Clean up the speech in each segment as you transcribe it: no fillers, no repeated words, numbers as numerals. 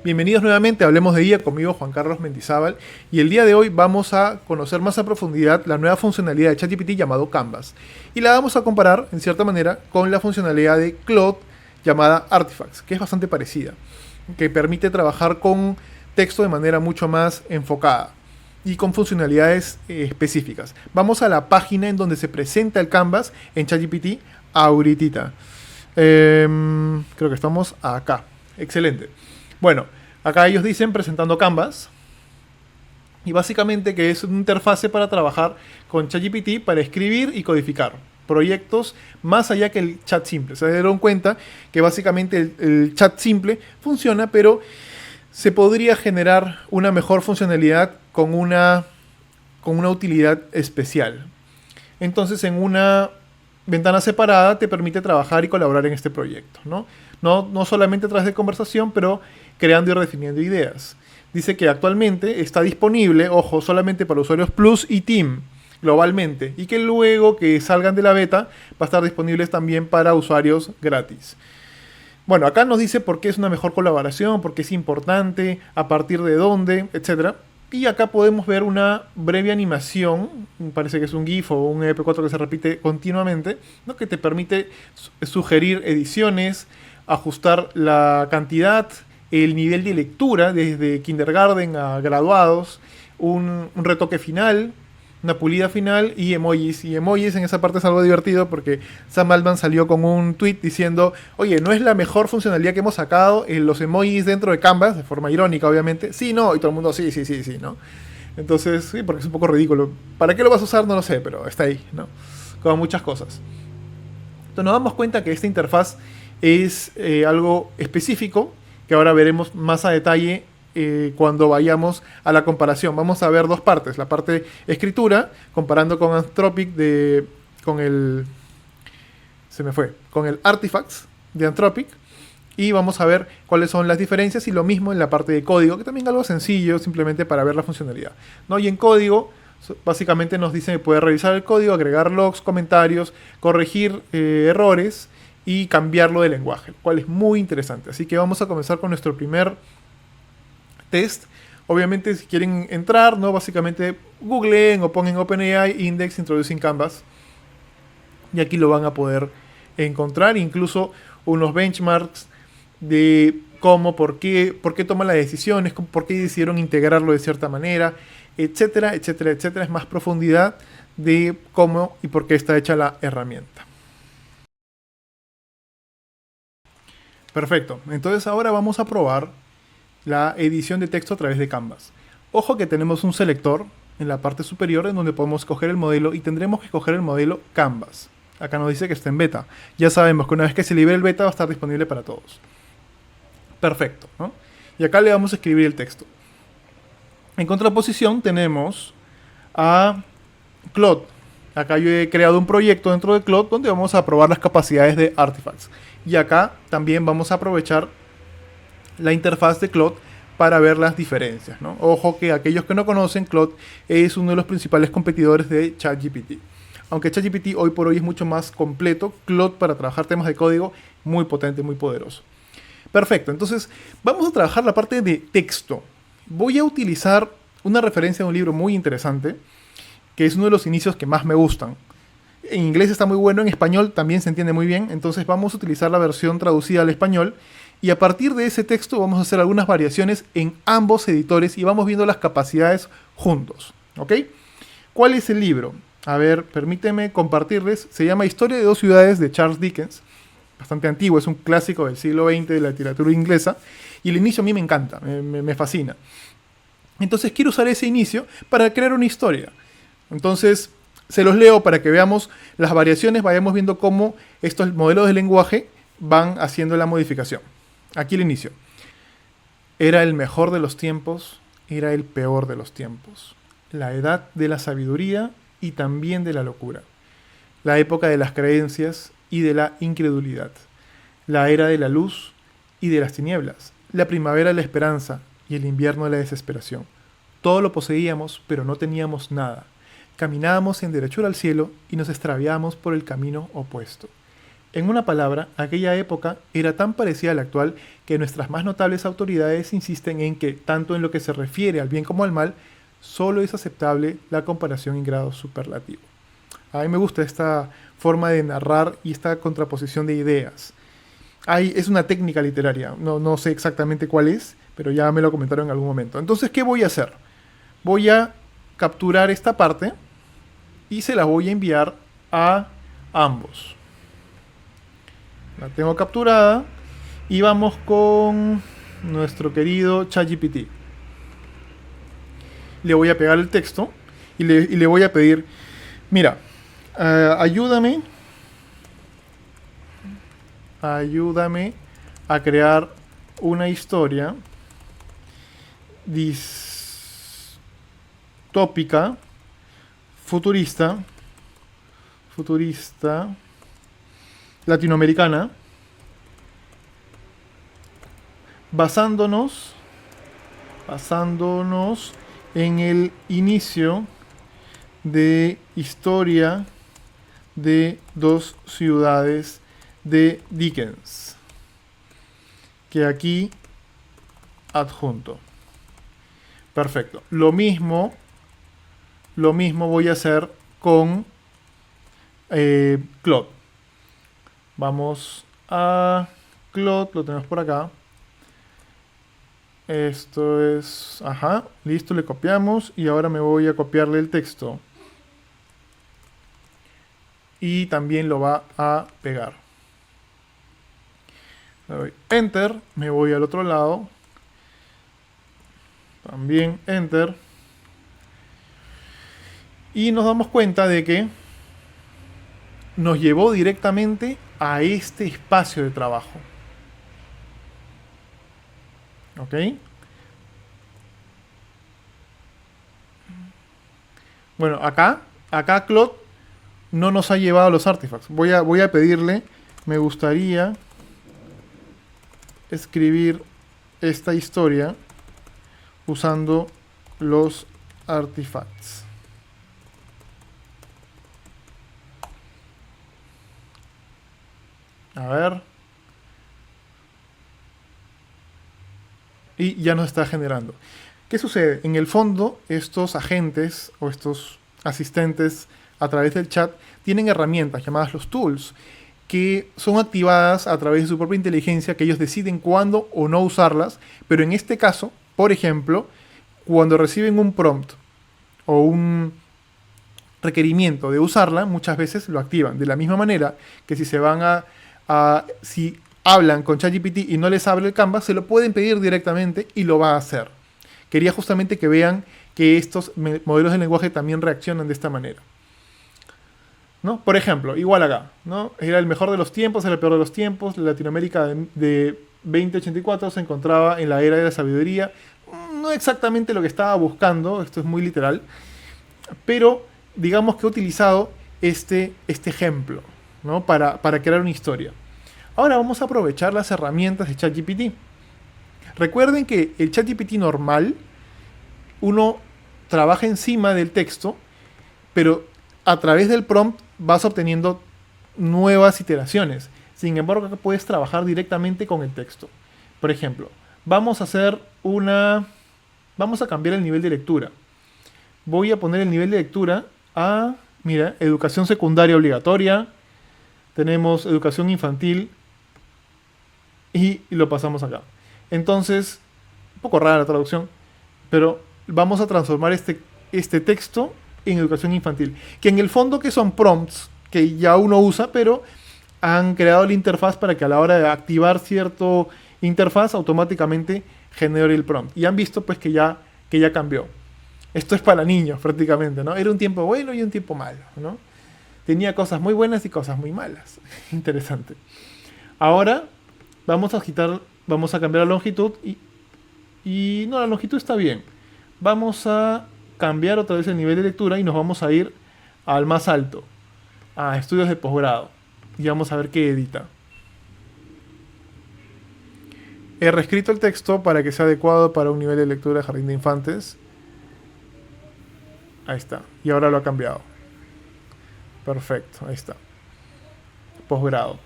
Bienvenidos nuevamente a Hablemos de IA, conmigo Juan Carlos Mendizábal, y el día de hoy vamos a conocer más a profundidad la nueva funcionalidad de ChatGPT llamado Canvas, y la vamos a comparar, en cierta manera, con la funcionalidad de Claude llamada Artifacts, que es bastante parecida, que permite trabajar con texto de manera mucho más enfocada y con funcionalidades específicas. Vamos a la página en donde se presenta el Canvas en ChatGPT ahorita. Creo que estamos acá. Excelente. Bueno, acá ellos dicen presentando Canvas. Y básicamente que es una interfase para trabajar con ChatGPT para escribir y codificar proyectos más allá que el chat simple. Se dieron cuenta que básicamente el chat simple funciona, pero se podría generar una mejor funcionalidad con una utilidad especial. Entonces, en una ventana separada te permite trabajar y colaborar en este proyecto, ¿no? No solamente a través de conversación, pero creando y redefiniendo ideas. Dice que actualmente está disponible, ojo, solamente para usuarios Plus y Team, globalmente, y que luego que salgan de la beta va a estar disponibles también para usuarios gratis. Bueno, acá nos dice por qué es una mejor colaboración, por qué es importante, a partir de dónde, etc. Y acá podemos ver una breve animación, parece que es un GIF o un MP4 que se repite continuamente, ¿no? Que te permite sugerir ediciones, ajustar la cantidad, el nivel de lectura desde kindergarten a graduados, un retoque final, una pulida final y emojis. Y emojis en esa parte es algo divertido porque Sam Altman salió con un tweet diciendo: oye, no es la mejor funcionalidad que hemos sacado en los emojis dentro de Canvas, de forma irónica obviamente. Sí, no, y todo el mundo sí, ¿no? Entonces, sí, porque es un poco ridículo. ¿Para qué lo vas a usar? No lo sé, pero está ahí, ¿no? Como muchas cosas. Entonces nos damos cuenta que esta interfaz es algo específico, que ahora veremos más a detalle cuando vayamos a la comparación. Vamos a ver dos partes. La parte escritura, comparando con Anthropic con el... Se me fue. Con el Artifacts de Anthropic. Y vamos a ver cuáles son las diferencias y lo mismo en la parte de código, que también es algo sencillo, simplemente para ver la funcionalidad, ¿no? Y en código, básicamente nos dice que puede revisar el código, agregar logs, comentarios, corregir errores y cambiarlo de lenguaje, lo cual es muy interesante. Así que vamos a comenzar con nuestro primer test. Obviamente, si quieren entrar, ¿no? Básicamente googleen o pongan OpenAI Index Introducing Canvas y aquí lo van a poder encontrar, incluso unos benchmarks de cómo, por qué toman las decisiones, por qué decidieron integrarlo de cierta manera, etcétera, etcétera, etcétera. Es más profundidad de cómo y por qué está hecha la herramienta. Perfecto, entonces ahora vamos a probar la edición de texto a través de Canvas. Ojo que tenemos un selector en la parte superior en donde podemos escoger el modelo y tendremos que escoger el modelo Canvas. Acá nos dice que está en beta. Ya sabemos que una vez que se libere el beta va a estar disponible para todos. Perfecto, ¿no? Y acá le vamos a escribir el texto. En contraposición tenemos a Claude. Acá yo he creado un proyecto dentro de Claude donde vamos a probar las capacidades de Artifacts. Y acá también vamos a aprovechar la interfaz de Claude para ver las diferencias, ¿no? Ojo que aquellos que no conocen, Claude es uno de los principales competidores de ChatGPT. Aunque ChatGPT hoy por hoy es mucho más completo, Claude para trabajar temas de código muy potente, muy poderoso. Perfecto, entonces vamos a trabajar la parte de texto. Voy a utilizar una referencia de un libro muy interesante, que es uno de los inicios que más me gustan. En inglés está muy bueno, en español también se entiende muy bien, entonces vamos a utilizar la versión traducida al español y a partir de ese texto vamos a hacer algunas variaciones en ambos editores y vamos viendo las capacidades juntos, ¿ok? ¿Cuál es el libro? A ver, permíteme compartirles. Se llama Historia de dos ciudades de Charles Dickens. Bastante antiguo, es un clásico del siglo XX de la literatura inglesa. Y el inicio a mí me encanta, me fascina. Entonces quiero usar ese inicio para crear una historia. Entonces se los leo para que veamos las variaciones, vayamos viendo cómo estos modelos de lenguaje van haciendo la modificación. Aquí el inicio. Era el mejor de los tiempos, era el peor de los tiempos. La edad de la sabiduría y también de la locura. La época de las creencias y de la incredulidad. La era de la luz y de las tinieblas. La primavera de la esperanza y el invierno de la desesperación. Todo lo poseíamos, pero no teníamos nada. Caminábamos en derechura al cielo y nos extraviábamos por el camino opuesto. En una palabra, aquella época era tan parecida a la actual que nuestras más notables autoridades insisten en que, tanto en lo que se refiere al bien como al mal, solo es aceptable la comparación en grado superlativo. A mí me gusta esta forma de narrar y esta contraposición de ideas. Es una técnica literaria, no sé exactamente cuál es, pero ya me lo comentaron en algún momento. Entonces, ¿qué voy a hacer? Voy a capturar esta parte y se la voy a enviar a ambos. La tengo capturada y vamos con nuestro querido ChatGPT. Le voy a pegar el texto y le voy a pedir, mira, ayúdame a crear una historia distópica, futurista, latinoamericana, basándonos en el inicio de historia de dos ciudades de Dickens, que aquí adjunto. Perfecto. Lo mismo voy a hacer con Claude. Vamos a Claude, lo tenemos por acá. Esto es, listo, le copiamos y ahora me voy a copiarle el texto. Y también lo va a pegar. Le doy Enter, me voy al otro lado. También Enter. Y nos damos cuenta de que nos llevó directamente a este espacio de trabajo. ¿Ok? Bueno, acá Claude no nos ha llevado los artifacts. Voy a pedirle, me gustaría escribir esta historia usando los artifacts. A ver. Y ya nos está generando. ¿Qué sucede? En el fondo, estos agentes o estos asistentes a través del chat tienen herramientas llamadas los tools, que son activadas a través de su propia inteligencia, que ellos deciden cuándo o no usarlas, pero en este caso, por ejemplo, cuando reciben un prompt o un requerimiento de usarla, muchas veces lo activan. De la misma manera que si se van si hablan con ChatGPT y no les abre el Canvas, se lo pueden pedir directamente y lo va a hacer. Quería justamente que vean que estos modelos de lenguaje también reaccionan de esta manera, ¿no? Por ejemplo, igual acá, ¿no? Era el mejor de los tiempos, era el peor de los tiempos. Latinoamérica de 2084 se encontraba en la era de la sabiduría. No exactamente lo que estaba buscando, esto es muy literal, pero digamos que he utilizado este ejemplo, ¿no? para crear una historia. Ahora vamos a aprovechar las herramientas de ChatGPT. Recuerden que el ChatGPT normal, uno trabaja encima del texto, pero a través del prompt vas obteniendo nuevas iteraciones. Sin embargo, acá puedes trabajar directamente con el texto. Por ejemplo, vamos a cambiar el nivel de lectura. Voy a poner el nivel de lectura a, mira, educación secundaria obligatoria. Tenemos educación infantil y lo pasamos acá. Entonces, un poco rara la traducción, pero vamos a transformar este texto en educación infantil. Que en el fondo que son prompts que ya uno usa, pero han creado la interfaz para que a la hora de activar cierto interfaz automáticamente genere el prompt. Y han visto pues que ya cambió. Esto es para niños prácticamente, ¿no? Era un tiempo bueno y un tiempo malo, ¿no? Tenía cosas muy buenas y cosas muy malas. Interesante. Ahora vamos a cambiar la longitud y no, la longitud está bien. Vamos a cambiar otra vez el nivel de lectura y nos vamos a ir al más alto, a estudios de posgrado. Y vamos a ver qué edita. He reescrito el texto para que sea adecuado para un nivel de lectura de jardín de infantes. Ahí está. Y ahora lo ha cambiado. Perfecto, ahí está. Posgrado.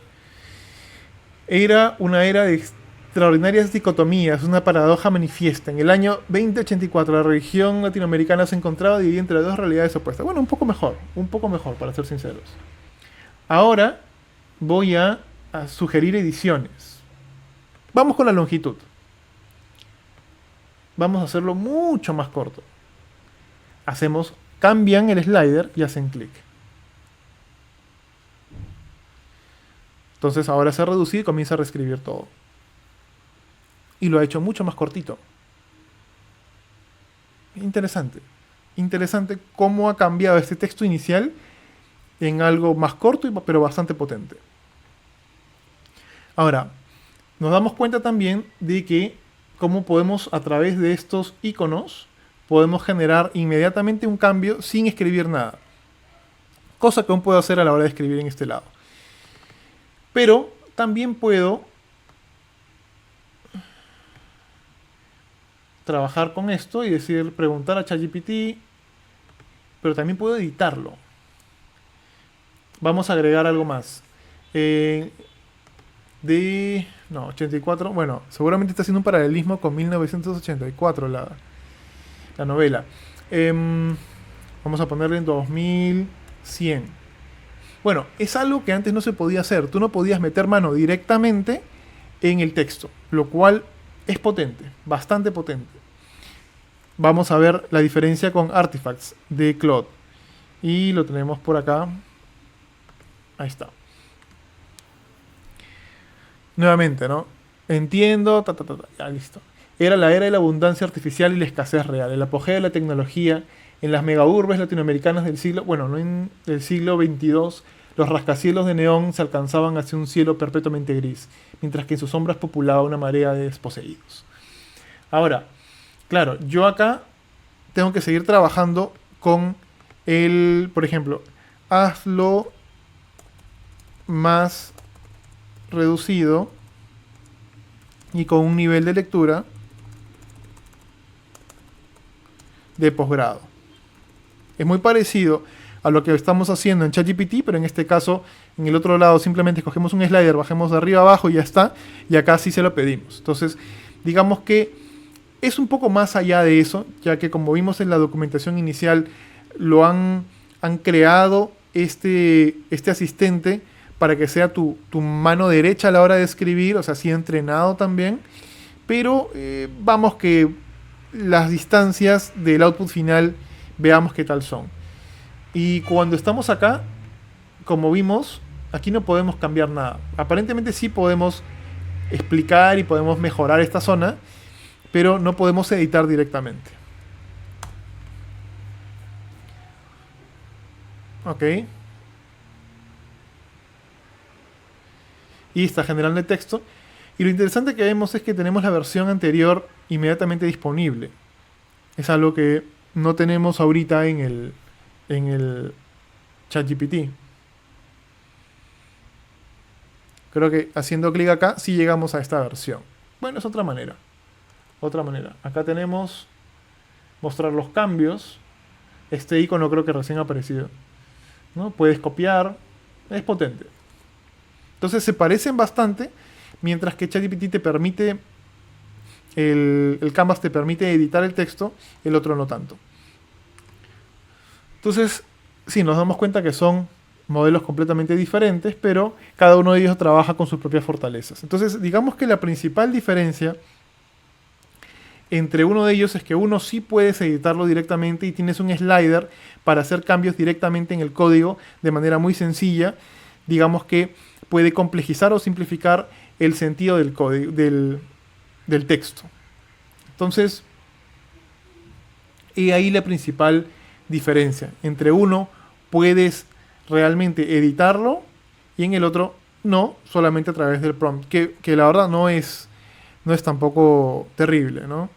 Era una era de extraordinarias dicotomías, una paradoja manifiesta. En el año 2084 la región latinoamericana se encontraba dividida entre dos realidades opuestas. Bueno, un poco mejor, para ser sinceros. Ahora voy a sugerir ediciones. Vamos con la longitud. Vamos a hacerlo mucho más corto. Cambian el slider y hacen clic. Entonces ahora se ha reducido y comienza a reescribir todo. Y lo ha hecho mucho más cortito. Interesante. Interesante cómo ha cambiado este texto inicial en algo más corto, pero bastante potente. Ahora, nos damos cuenta también de que cómo podemos, a través de estos iconos, podemos generar inmediatamente un cambio sin escribir nada. Cosa que aún puedo hacer a la hora de escribir en este lado. Pero también puedo trabajar con esto y decir, preguntar a ChatGPT, pero también puedo editarlo. Vamos a agregar algo más. 84, bueno, seguramente está haciendo un paralelismo con 1984 la novela. Vamos a ponerle en 2100. Bueno, es algo que antes no se podía hacer. Tú no podías meter mano directamente en el texto, lo cual es potente, bastante potente. Vamos a ver la diferencia con Artifacts de Claude. Y lo tenemos por acá. Ahí está. Nuevamente, ¿no? Entiendo, ya listo. Era la era de la abundancia artificial y la escasez real, el apogeo de la tecnología en las megaurbes latinoamericanas del siglo, bueno, no en el siglo XXII, los rascacielos de neón se alcanzaban hacia un cielo perpetuamente gris, mientras que en sus sombras populaba una marea de desposeídos. Ahora, claro, yo acá tengo que seguir trabajando con por ejemplo, hazlo más reducido y con un nivel de lectura de posgrado. Es muy parecido a lo que estamos haciendo en ChatGPT, pero en este caso, en el otro lado, simplemente escogemos un slider, bajemos de arriba a abajo y ya está, y acá sí se lo pedimos. Entonces, digamos que es un poco más allá de eso, ya que como vimos en la documentación inicial, han creado este asistente para que sea tu mano derecha a la hora de escribir, o sea, sí entrenado también, pero vamos que las distancias del output final, veamos qué tal son. Y cuando estamos acá, como vimos, aquí no podemos cambiar nada. Aparentemente sí podemos explicar y podemos mejorar esta zona, pero no podemos editar directamente. Ok. Y está generando el texto. Y lo interesante que vemos es que tenemos la versión anterior inmediatamente disponible. Es algo que no tenemos ahorita en el ChatGPT. Creo que haciendo clic acá sí llegamos a esta versión. Bueno, es otra manera. Otra manera. Acá tenemos mostrar los cambios. Este icono creo que recién ha aparecido, ¿no? Puedes copiar. Es potente. Entonces se parecen bastante, mientras que ChatGPT te permite, el Canvas te permite editar el texto, el otro no tanto. Entonces, sí, nos damos cuenta que son modelos completamente diferentes, pero cada uno de ellos trabaja con sus propias fortalezas. Entonces, digamos que la principal diferencia entre uno de ellos es que uno sí puedes editarlo directamente y tienes un slider para hacer cambios directamente en el código de manera muy sencilla. Digamos que puede complejizar o simplificar el sentido del código, del texto. Entonces, y ahí la principal diferencia. Entre uno puedes realmente editarlo y en el otro no, solamente a través del prompt, que la verdad no es tampoco terrible, ¿no?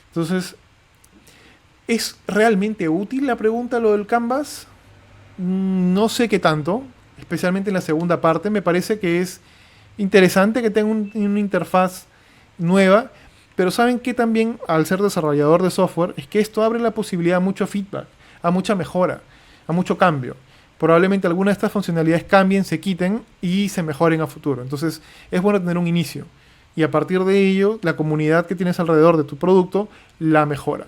Entonces, ¿es realmente útil la pregunta lo del Canvas? No sé qué tanto, especialmente en la segunda parte. Me parece que es interesante que tenga una interfaz nueva, pero saben que también, al ser desarrollador de software, es que esto abre la posibilidad a mucho feedback, a mucha mejora, a mucho cambio. probablemente algunas de estas funcionalidades cambien, se quiten y se mejoren a futuro. Entonces es bueno tener un inicio. Y a partir de ello, la comunidad que tienes alrededor de tu producto la mejora.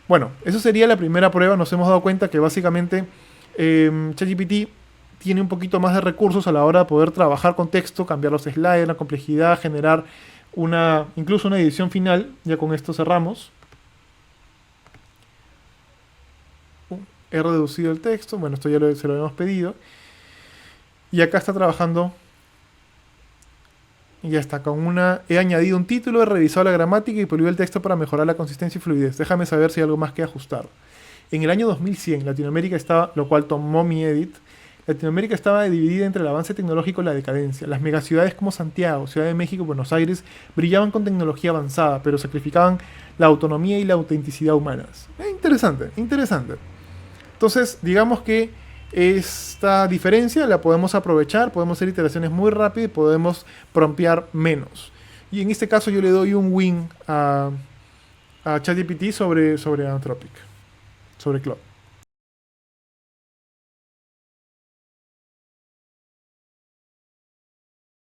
Bueno, eso sería la primera prueba. Nos hemos dado cuenta que básicamente ChatGPT tiene un poquito más de recursos a la hora de poder trabajar con texto, cambiar los slides, la complejidad, generar incluso una edición final. Ya con esto cerramos. He reducido el texto. Bueno, esto ya se lo habíamos pedido. Y acá está trabajando. Y ya está, he añadido un título, he revisado la gramática y pulido el texto para mejorar la consistencia y fluidez. Déjame saber si hay algo más que ajustar. En el año 2100, Latinoamérica estaba, lo cual tomó mi edit, Latinoamérica estaba dividida entre el avance tecnológico y la decadencia. Las megaciudades como Santiago, Ciudad de México y Buenos Aires brillaban con tecnología avanzada, pero sacrificaban la autonomía y la autenticidad humanas. Interesante, interesante. Entonces, digamos que esta diferencia la podemos aprovechar, podemos hacer iteraciones muy rápidas y podemos promptear menos. Y en este caso yo le doy un win a ChatGPT sobre Anthropic, sobre Claude.